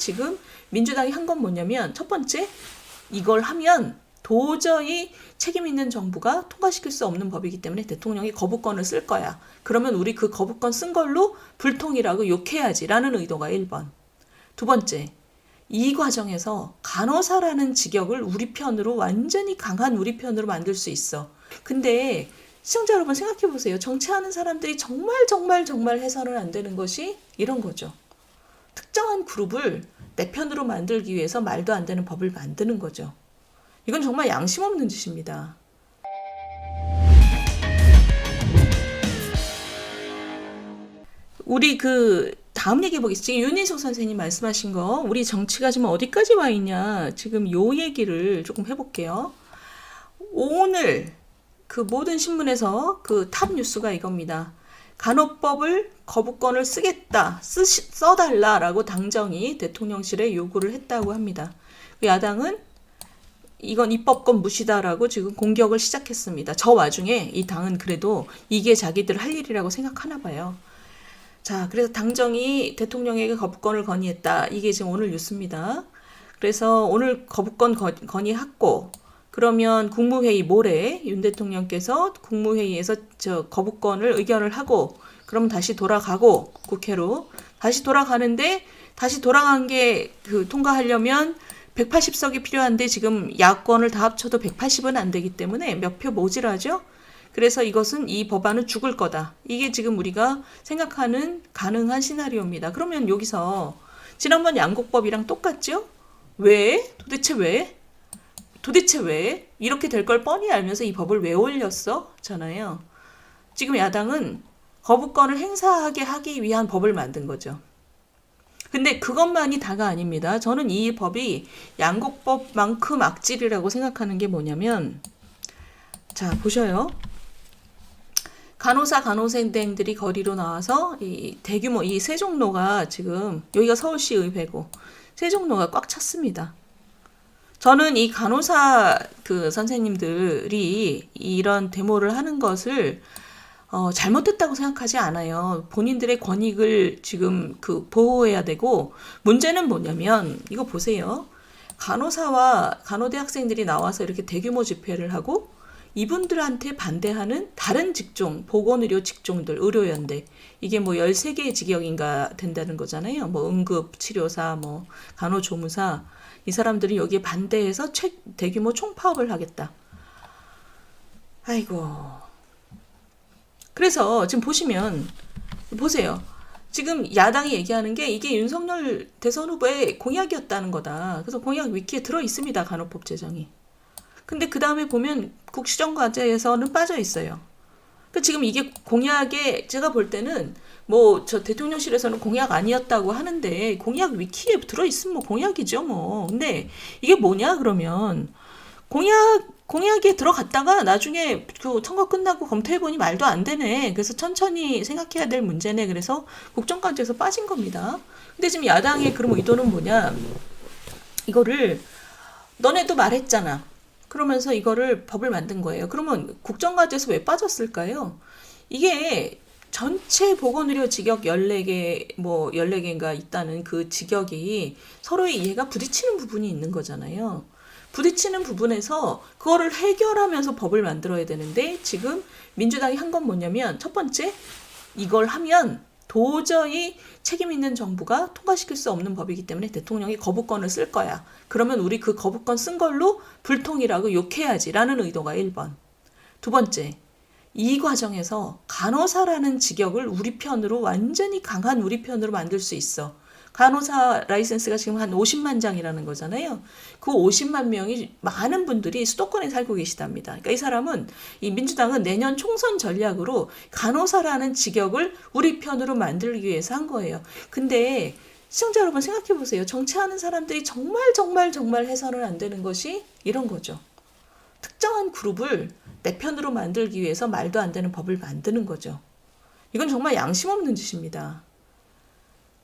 지금 민주당이 한 건 뭐냐면 첫 번째, 이걸 하면 도저히 책임 있는 정부가 통과시킬 수 없는 법이기 때문에 대통령이 거부권을 쓸 거야. 그러면 우리 그 거부권 쓴 걸로 불통이라고 욕해야지라는 의도가 1번. 두 번째, 이 과정에서 간호사라는 직역을 우리 편으로 완전히 강한 우리 편으로 만들 수 있어. 근데 시청자 여러분 생각해 보세요. 정치하는 사람들이 정말 해서는 안 되는 것이 이런 거죠. 특정한 그룹을 내 편으로 만들기 위해서 말도 안 되는 법을 만드는 거죠. 이건 정말 양심 없는 짓입니다. 우리 다음 얘기 보겠습니다. 윤인석 선생님 말씀하신 거, 우리 정치가 지금 어디까지 와 있냐, 지금 요 얘기를 조금 해볼게요. 오늘 모든 신문에서 탑 뉴스가 이겁니다. 간호법을 거부권을 쓰겠다, 써달라라고 당정이 대통령실에 요구를 했다고 합니다. 야당은 이건 입법권 무시다라고 지금 공격을 시작했습니다. 저 와중에 이 당은 그래도 이게 자기들 할 일이라고 생각하나 봐요. 자, 그래서 당정이 대통령에게 거부권을 건의했다. 이게 지금 오늘 뉴스입니다. 그래서 오늘 거부권 건의했고, 그러면 국무회의 모레 윤 대통령께서 국무회의에서 거부권을 의결을 하고, 그럼 다시 돌아가고 국회로 다시 돌아가는데, 다시 돌아간 게 통과하려면 180석이 필요한데 지금 야권을 다 합쳐도 180은 안 되기 때문에 몇 표 모자라죠. 그래서 이 법안은 죽을 거다. 이게 지금 우리가 생각하는 가능한 시나리오입니다. 그러면 여기서 지난번 양곡법이랑 똑같죠? 왜? 도대체 왜? 이렇게 될 걸 뻔히 알면서 이 법을 왜 올렸어? 잖아요. 지금 야당은 거부권을 행사하게 하기 위한 법을 만든 거죠. 근데 그것만이 다가 아닙니다. 저는 이 법이 양곡법만큼 악질이라고 생각하는 게 뭐냐면, 자, 보셔요. 간호사들이 거리로 나와서 대규모 세종로가 지금, 여기가 서울시 의회고 세종로가 꽉 찼습니다. 저는 이 간호사 선생님들이 이런 데모를 하는 것을 잘못됐다고 생각하지 않아요. 본인들의 권익을 지금 보호해야 되고, 문제는 뭐냐면 이거 보세요. 간호사와 간호대 학생들이 나와서 이렇게 대규모 집회를 하고 이분들한테 반대하는 다른 직종, 보건의료 직종들, 의료연대, 이게 13개의 직역인가 된다는 거잖아요. 응급치료사, 간호조무사, 이 사람들이 여기에 반대해서 대규모 총파업을 하겠다. 아이고. 그래서 지금 보세요. 지금 야당이 얘기하는 게 이게 윤석열 대선 후보의 공약이었다는 거다. 그래서 공약 위키에 들어 있습니다. 간호법 제정이. 근데 그 다음에 보면 국시정과제에서는 빠져 있어요. 지금 이게 공약에, 제가 볼 때는 저 대통령실에서는 공약 아니었다고 하는데 공약 위키에 들어 있으면 공약이죠. 근데 이게 뭐냐 그러면 공약에 들어갔다가 나중에 선거 끝나고 검토해보니 말도 안 되네. 그래서 천천히 생각해야 될 문제네. 그래서 국정과제에서 빠진 겁니다. 근데 지금 야당의 그럼 의도는 뭐냐? 이거를 너네도 말했잖아. 그러면서 이거를 법을 만든 거예요. 그러면 국정과제에서 왜 빠졌을까요? 이게 전체 보건의료 직역 14개, 14개인가 있다는 그 직역이 서로의 이해가 부딪히는 부분이 있는 거잖아요. 부딪히는 부분에서 그거를 해결하면서 법을 만들어야 되는데, 지금 민주당이 한 건 뭐냐면 첫 번째, 이걸 하면 도저히 책임 있는 정부가 통과시킬 수 없는 법이기 때문에 대통령이 거부권을 쓸 거야. 그러면 우리 그 거부권 쓴 걸로 불통이라고 욕해야지라는 의도가 1번. 두 번째, 이 과정에서 간호사라는 직역을 우리 편으로, 완전히 강한 우리 편으로 만들 수 있어. 간호사 라이센스가 지금 한 50만 장이라는 거잖아요. 그 50만 명이, 많은 분들이 수도권에 살고 계시답니다. 그러니까 이 사람은, 이 민주당은 내년 총선 전략으로 간호사라는 직역을 우리 편으로 만들기 위해서 한 거예요. 근데 시청자 여러분 생각해 보세요. 정치하는 사람들이 정말 해서는 안 되는 것이 이런 거죠. 특정한 그룹을 내 편으로 만들기 위해서 말도 안 되는 법을 만드는 거죠. 이건 정말 양심 없는 짓입니다.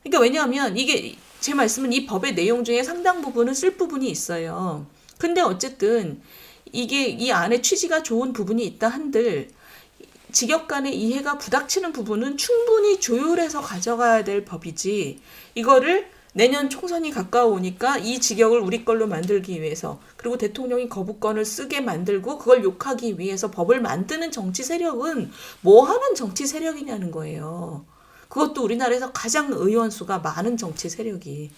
그러니까 왜냐하면 이게, 제 말씀은 이 법의 내용 중에 상당 부분은 쓸 부분이 있어요. 근데 어쨌든 이게 이 안에 취지가 좋은 부분이 있다 한들 직역 간의 이해가 부닥치는 부분은 충분히 조율해서 가져가야 될 법이지, 이거를 내년 총선이 가까워오니까 이 직역을 우리 걸로 만들기 위해서, 그리고 대통령이 거부권을 쓰게 만들고 그걸 욕하기 위해서 법을 만드는 정치 세력은 뭐 하는 정치 세력이냐는 거예요. 그것도 우리나라에서 가장 의원 수가 많은 정치 세력이.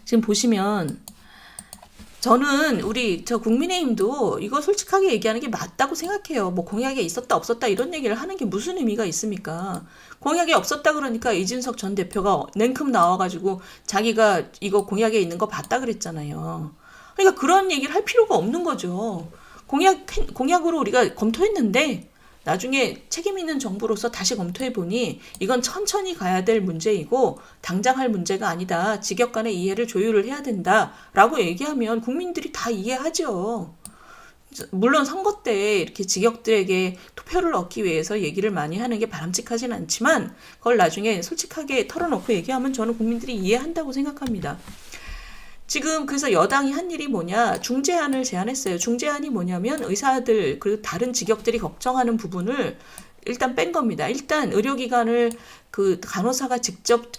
지금 보시면 저는 우리 저 국민의힘도 이거 솔직하게 얘기하는 게 맞다고 생각해요. 뭐 공약이 있었다 없었다 이런 얘기를 하는 게 무슨 의미가 있습니까? 공약이 없었다 그러니까 이준석 전 대표가 냉큼 나와가지고 자기가 이거 공약에 있는 거 봤다 그랬잖아요. 그러니까 그런 얘기를 할 필요가 없는 거죠. 공약으로 우리가 검토했는데 나중에 책임 있는 정부로서 다시 검토해 보니 이건 천천히 가야 될 문제이고 당장 할 문제가 아니다. 직역 간의 이해를 조율을 해야 된다라고 얘기하면 국민들이 다 이해하죠. 물론 선거 때 이렇게 직역들에게 투표를 얻기 위해서 얘기를 많이 하는 게 바람직하진 않지만 그걸 나중에 솔직하게 털어놓고 얘기하면 저는 국민들이 이해한다고 생각합니다. 지금 그래서 여당이 한 일이 뭐냐, 중재안을 제안했어요. 중재안이 뭐냐면 의사들 그리고 다른 직역들이 걱정하는 부분을 일단 뺀 겁니다. 일단 의료기관을 그 간호사가 직접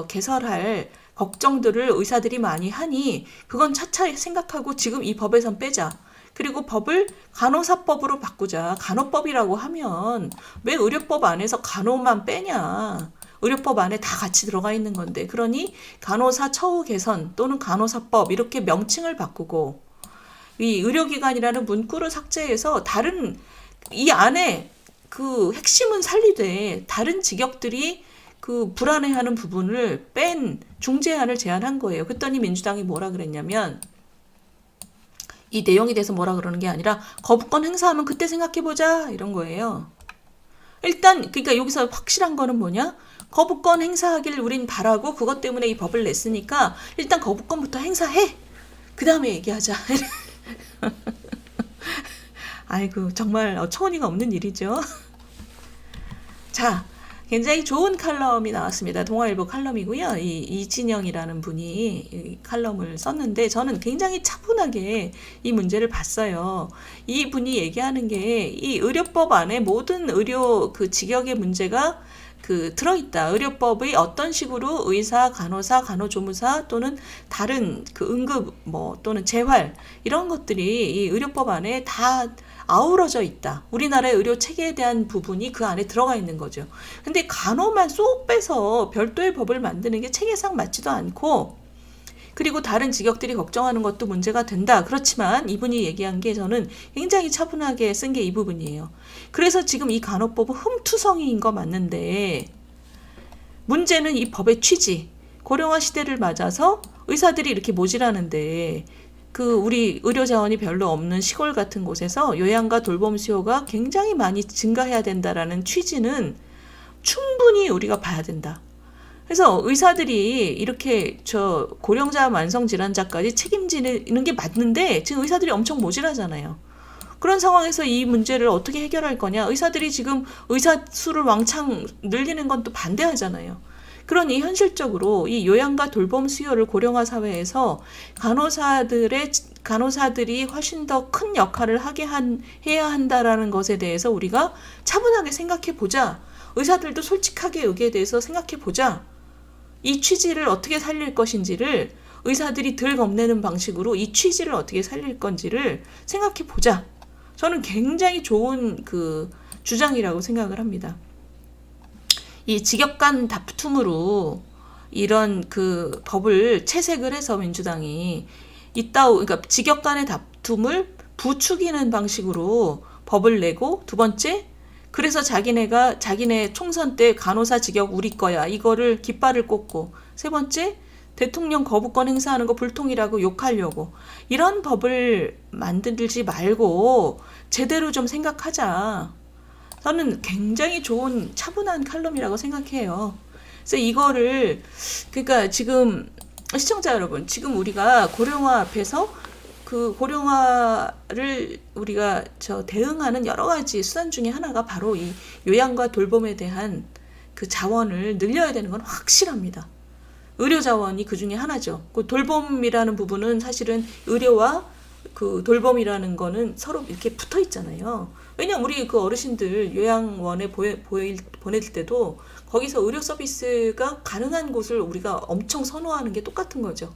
개설할 걱정들을 의사들이 많이 하니 그건 차차 생각하고 지금 이 법에선 빼자. 그리고 법을 간호사법으로 바꾸자. 간호법이라고 하면 왜 의료법 안에서 간호만 빼냐. 의료법 안에 다 같이 들어가 있는 건데, 그러니 간호사 처우 개선 또는 간호사법 이렇게 명칭을 바꾸고 이 의료기관이라는 문구를 삭제해서 다른 이 안에 그 핵심은 살리되 다른 직역들이 그 불안해하는 부분을 뺀 중재안을 제안한 거예요. 그랬더니 민주당이 뭐라 그랬냐면 이 내용에 대해서 뭐라 그러는 게 아니라 거부권 행사하면 그때 생각해보자 이런 거예요. 일단 그러니까 여기서 확실한 거는 뭐냐? 거부권 행사하길 우린 바라고 그것 때문에 이 법을 냈으니까 일단 거부권부터 행사해. 그 다음에 얘기하자. 아이고 정말 어처구니가 없는 일이죠. 자, 굉장히 좋은 칼럼이 나왔습니다. 동아일보 칼럼이고요. 이진영이라는 분이 이 칼럼을 썼는데 저는 굉장히 차분하게 이 문제를 봤어요. 이 분이 얘기하는 게 이 의료법 안에 모든 의료 그 직역의 문제가 들어있다. 의료법의 어떤 식으로 의사, 간호사, 간호조무사 또는 다른 응급 또는 재활 이런 것들이 이 의료법 안에 다 아우러져 있다. 우리나라의 의료 체계에 대한 부분이 그 안에 들어가 있는 거죠. 근데 간호만 쏙 빼서 별도의 법을 만드는 게 체계상 맞지도 않고, 그리고 다른 직역들이 걱정하는 것도 문제가 된다. 그렇지만 이분이 얘기한 게 저는 굉장히 차분하게 쓴 게 이 부분이에요. 그래서 지금 이 간호법은 흠투성이인 거 맞는데 문제는 이 법의 취지. 고령화 시대를 맞아서 의사들이 이렇게 모질하는데 우리 의료 자원이 별로 없는 시골 같은 곳에서 요양과 돌봄 수요가 굉장히 많이 증가해야 된다라는 취지는 충분히 우리가 봐야 된다. 그래서 의사들이 이렇게 고령자 만성질환자까지 책임지는 게 맞는데 지금 의사들이 엄청 모질하잖아요. 그런 상황에서 이 문제를 어떻게 해결할 거냐. 의사들이 지금 의사 수를 왕창 늘리는 건 또 반대하잖아요. 그러니 현실적으로 이 요양과 돌봄 수요를 고령화 사회에서 간호사들이 훨씬 더 큰 역할을 해야 한다라는 것에 대해서 우리가 차분하게 생각해 보자. 의사들도 솔직하게 여기에 대해서 생각해 보자. 이 취지를 어떻게 살릴 것인지를 의사들이 덜 겁내는 방식으로 이 취지를 어떻게 살릴 건지를 생각해 보자. 저는 굉장히 좋은 주장이라고 생각을 합니다. 이 직역 간 다툼으로 이런 법을 채색을 해서 민주당이 그러니까 직역 간의 다툼을 부추기는 방식으로 법을 내고, 두 번째, 그래서 자기네 총선 때 간호사 직역 우리 거야 이거를 깃발을 꽂고, 세 번째, 대통령 거부권 행사하는 거 불통이라고 욕하려고, 이런 법을 만들지 말고 제대로 좀 생각하자. 저는 굉장히 좋은 차분한 칼럼이라고 생각해요. 그래서 이거를 그러니까 지금 시청자 여러분, 지금 우리가 고령화 앞에서 고령화를 우리가 대응하는 여러 가지 수단 중에 하나가 바로 이 요양과 돌봄에 대한 자원을 늘려야 되는 건 확실합니다. 의료 자원이 그 중에 하나죠. 돌봄이라는 부분은 사실은 의료와 그 돌봄이라는 거는 서로 이렇게 붙어 있잖아요. 왜냐면 우리 그 어르신들 요양원에 보낼 때도 거기서 의료 서비스가 가능한 곳을 우리가 엄청 선호하는 게 똑같은 거죠.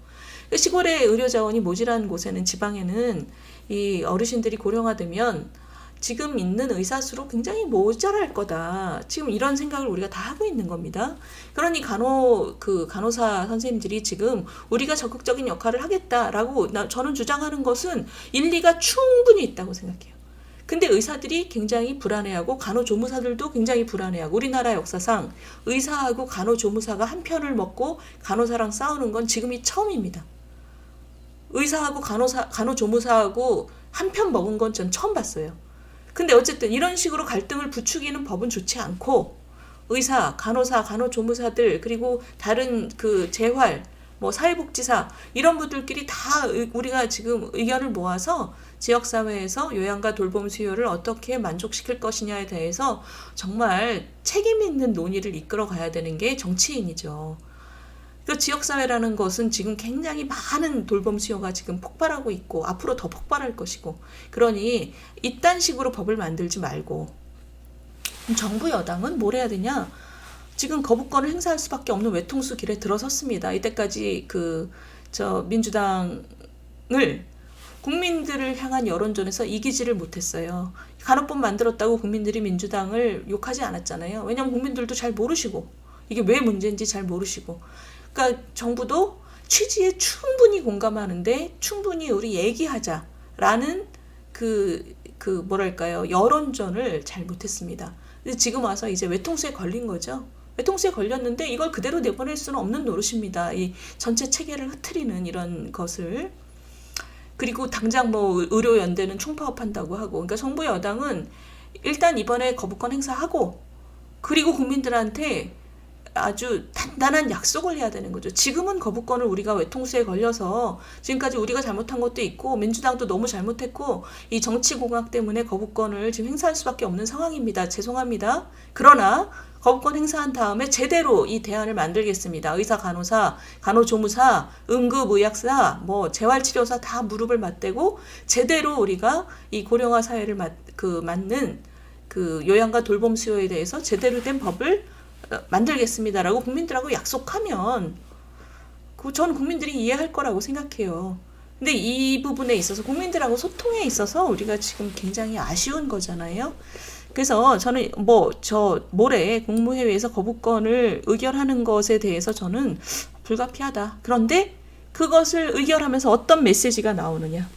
시골의 의료 자원이 모자란 곳에는, 지방에는 이 어르신들이 고령화되면 지금 있는 의사 수로 굉장히 모자랄 거다. 지금 이런 생각을 우리가 다 하고 있는 겁니다. 그러니 간호사 선생님들이 지금 우리가 적극적인 역할을 하겠다라고 저는 주장하는 것은 일리가 충분히 있다고 생각해요. 근데 의사들이 굉장히 불안해하고 간호조무사들도 굉장히 불안해하고, 우리나라 역사상 의사하고 간호조무사가 한 편을 먹고 간호사랑 싸우는 건 지금이 처음입니다. 의사하고 간호조무사하고 한 편 먹은 건 전 처음 봤어요. 근데 어쨌든 이런 식으로 갈등을 부추기는 법은 좋지 않고, 의사, 간호사, 간호조무사들, 그리고 다른 그 재활, 뭐 사회복지사, 이런 분들끼리 다 우리가 지금 의견을 모아서 지역사회에서 요양과 돌봄 수요를 어떻게 만족시킬 것이냐에 대해서 정말 책임 있는 논의를 이끌어 가야 되는 게 정치인이죠. 그 지역사회라는 것은 지금 굉장히 많은 돌봄 수요가 지금 폭발하고 있고 앞으로 더 폭발할 것이고, 그러니 이딴 식으로 법을 만들지 말고, 정부 여당은 뭘 해야 되냐? 지금 거부권을 행사할 수밖에 없는 외통수 길에 들어섰습니다. 이때까지 민주당을 국민들을 향한 여론전에서 이기지를 못했어요. 간호법 만들었다고 국민들이 민주당을 욕하지 않았잖아요. 왜냐하면 국민들도 잘 모르시고 이게 왜 문제인지 잘 모르시고, 그러니까 정부도 취지에 충분히 공감하는데 충분히 우리 얘기하자라는 뭐랄까요, 여론전을 잘 못했습니다. 근데 지금 와서 이제 외통수에 걸린 거죠. 외통수에 걸렸는데 이걸 그대로 내보낼 수는 없는 노릇입니다. 이 전체 체계를 흐트리는 이런 것을. 그리고 당장 뭐 의료연대는 총파업한다고 하고, 그러니까 정부 여당은 일단 이번에 거부권 행사하고, 그리고 국민들한테 아주 단단한 약속을 해야 되는 거죠. 지금은 거부권을 우리가 외통수에 걸려서 지금까지 우리가 잘못한 것도 있고 민주당도 너무 잘못했고 이 정치공학 때문에 거부권을 지금 행사할 수밖에 없는 상황입니다. 죄송합니다. 그러나 거부권 행사한 다음에 제대로 이 대안을 만들겠습니다. 의사, 간호사, 간호조무사, 응급의학사, 뭐 재활치료사 다 무릎을 맞대고 제대로 우리가 이 고령화 사회를 맞는 그 요양과 돌봄 수요에 대해서 제대로 된 법을 만들겠습니다라고 국민들하고 약속하면 저는 국민들이 이해할 거라고 생각해요. 근데 이 부분에 있어서 국민들하고 소통에 있어서 우리가 지금 굉장히 아쉬운 거잖아요. 그래서 저는 모레 국무회의에서 거부권을 의결하는 것에 대해서 저는 불가피하다. 그런데 그것을 의결하면서 어떤 메시지가 나오느냐,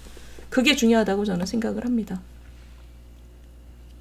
그게 중요하다고 저는 생각을 합니다.